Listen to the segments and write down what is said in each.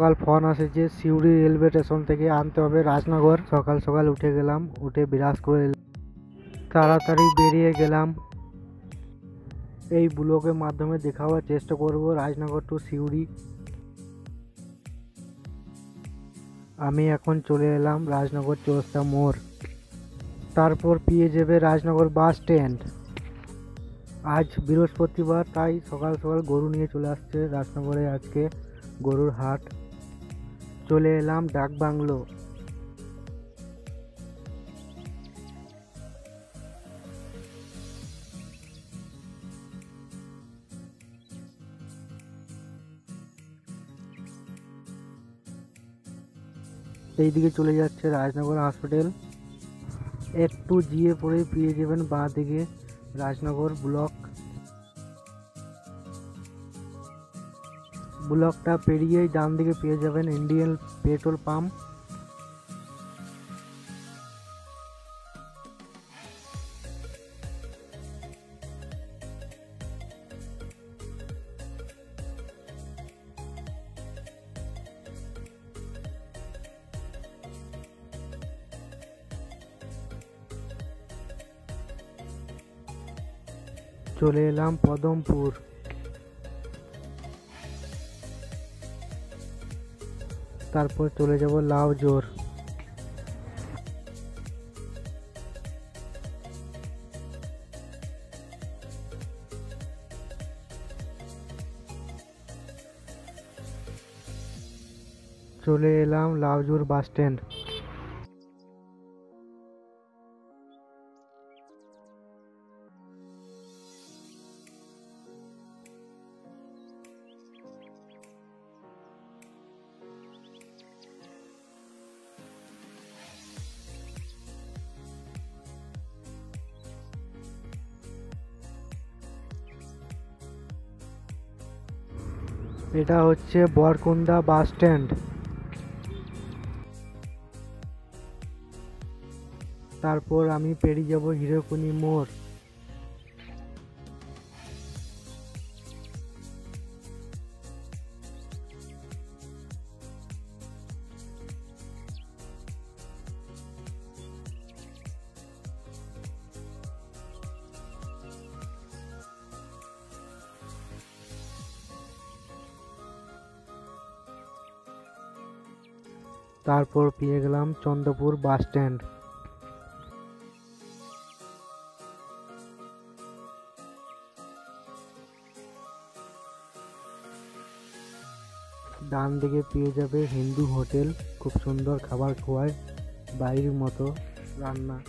সকাল ফোন আসে যে সিউড়ি রেলওয়ে স্টেশন থেকে আনতে হবে রাজনগর। সকাল সকাল উঠে গেলাম, উঠে বিরাজ করে তাড়াতাড়ি বেরিয়ে গেলাম। এই ব্লগের মাধ্যমে দেখাবার চেষ্টা করব রাজনগর টু সিউড়ি। আমি এখন চলে এলাম রাজনগর চৌরাস্তা মোড়, তারপর পেয়ে যাবে রাজনগর বাস স্ট্যান্ড। আজ বৃহস্পতিবার, তাই সকাল সকাল গরু নিয়ে চলে আসছে রাজনগরে আজকে গরুর হাট। চলে এলাম ডাক বাংলো। এইদিকে চলে যাচ্ছে রাজনগর হসপিটাল। একটু জিয়ে পড়ে পেয়ে যাবেন বাঁ দিকে রাজনগর ব্লক। ব্লকটা পেরিয়েই ডান দিকে পেয়ে যাবেন ইন্ডিয়ান পেট্রোল পাম্প। চলে এলাম পদমপুর। তারপর চলে যাব লাউজোর। চলে এলাম লাউজোর বাস স্ট্যান্ড। এটা হচ্ছে বরকুন্দা বাস স্ট্যান্ড। তারপর আমি পেরিয়ে যাব হিরোকুনি মোড়। তারপর পেয়ে গেলাম চন্দ্রপুর বাস স্ট্যান্ড। ডান দিকে পেয়ে যাবে হিন্দু হোটেল, খুব সুন্দর খাবার খাওয়ায়, বাড়ির মতো রান্না।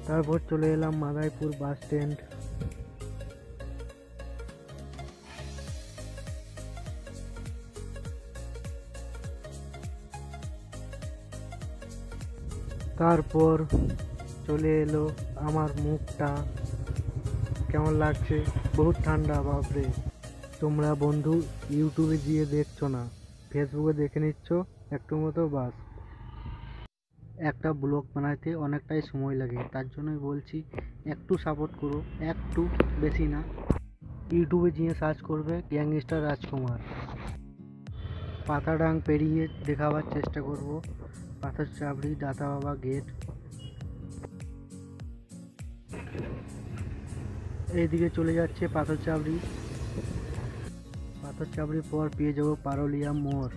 তারপর চলে এলাম মাদারীপুর বাস স্ট্যান্ড। তারপর চলে এলো আমার মুখটা কেমন লাগছে, বহুত ঠান্ডা বাপরে। তোমরা বন্ধু ইউটিউবে দিয়ে দেখছো না, ফেসবুকে দেখে নিচ্ছ একটু মতো বাস। একটা ব্লগ বানাইতে অনেকটাই সময় লাগে, তার জন্যই বলছি একটু সাপোর্ট করো, একটু, বেশি না। ইউটিউবে গিয়ে সার্চ করবে গ্যাংস্টার রাজকুমার। পাতাডাং পেরিয়ে দেখাবার চেষ্টা করব পাথর চাবড়ি দাতা বাবা গেট। এইদিকে চলে যাচ্ছে পাথর চাবড়ি। পাথর চাবড়ির পর পেয়ে যাব পারুলিয়া মোড়।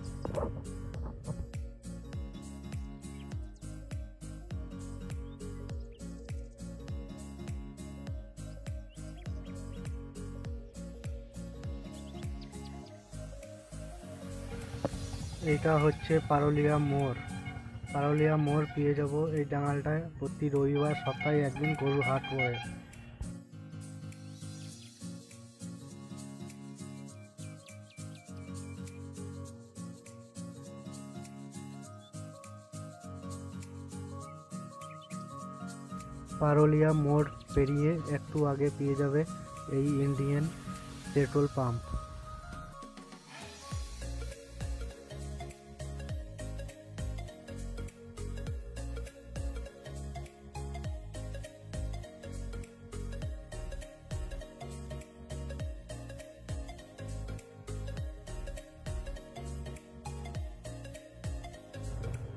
এটা হচ্ছে পারুলিয়া মোড়। পারুলিয়া মোড় পেয়ে যাব এই ডাঙালটায়। প্রতি রবিবার সপ্তাহে একদিন গরুর হাট পড়ে। পারুলিয়া মোড় পেরিয়ে একটু আগে পেয়ে যাবে এই ইন্ডিয়ান পেট্রোল পাম্প।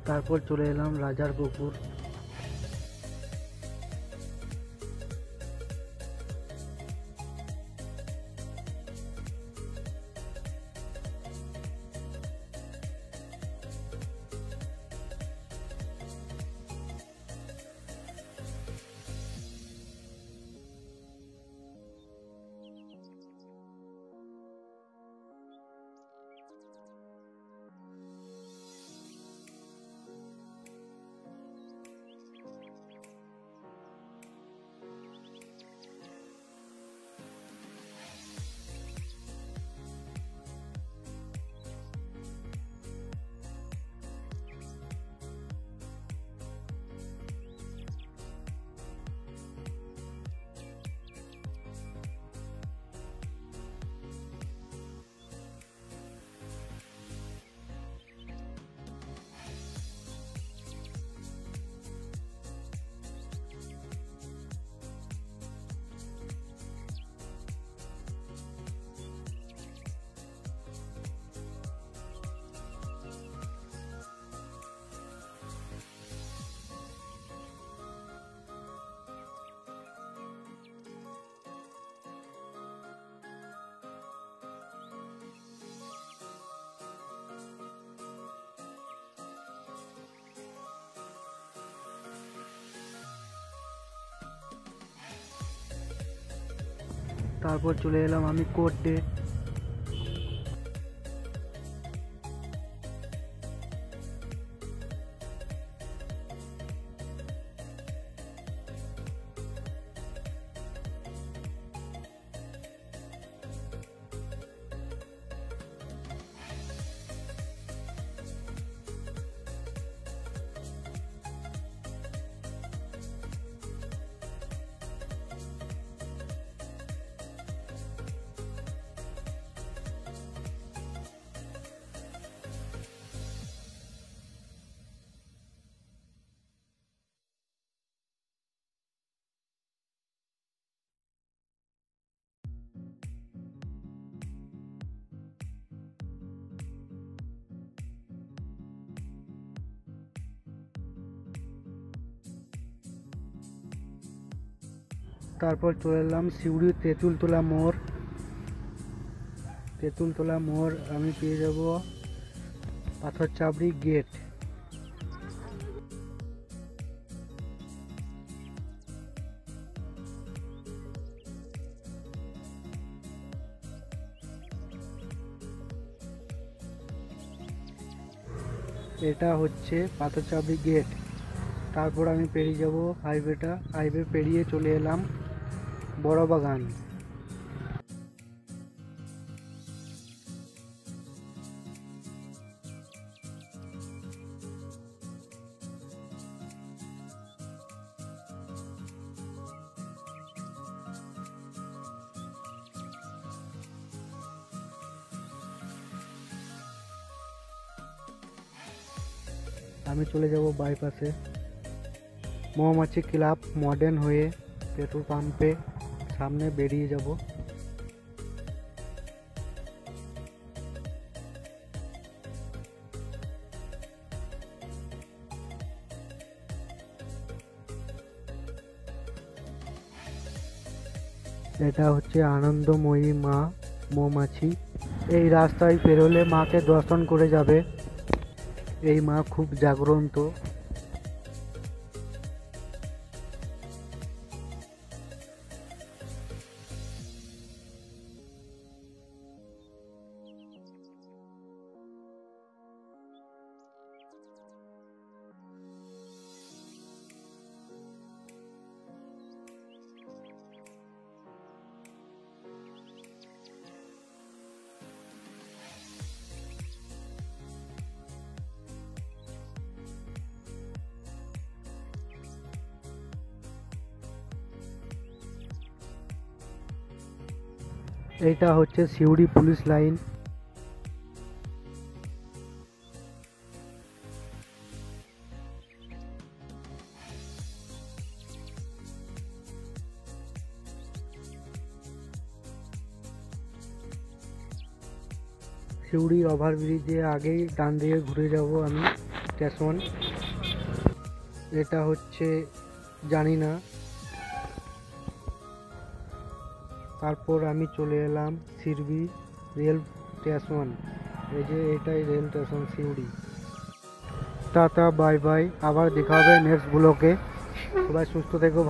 তারপর চলে এলাম রাজার পুকুর। তারপর চলে এলাম আমি কোর্টে। তারপর চলে এলাম সিউড়ি তেঁতুলতলা মোড়। তেঁতুলতলা মোড় আমি পেয়ে যাব পাথর চাবড়ি গেট। এটা হচ্ছে পাথর চাবড়ি গেট। তারপর আমি পেরিয়ে যাব হাইওয়ে পেরিয়ে চলে এলাম বড় বাগান। আমি চলে যাব বাইপাসে। মৌমাছি ক্লাব মডার্ন হয়ে পেট্রোল পাম্পে সামনে বেরিয়ে যাব। এটা হচ্ছে আনন্দময়ী মা মৌমাছি। এই রাস্তায় পেরোলে মাকে দর্শন করে যাবে। এই মা খুব জাগ্রন্ত। এইটা হচ্ছে সিউড়ি পুলিশ লাইন। সিউড়ি ওভারব্রিজে আগেই ডান দিকে ঘুরে যাব আমি। স্টেশন। এটা হচ্ছে জানি না। তারপর আমি চলে এলাম সিউড়ি রেল স্টেশন। এই যে এটাই rail station Suri. Tata bye bye, আবার দেখা হবে নেক্সট ব্লগে। সবাই সুস্থ থেকো।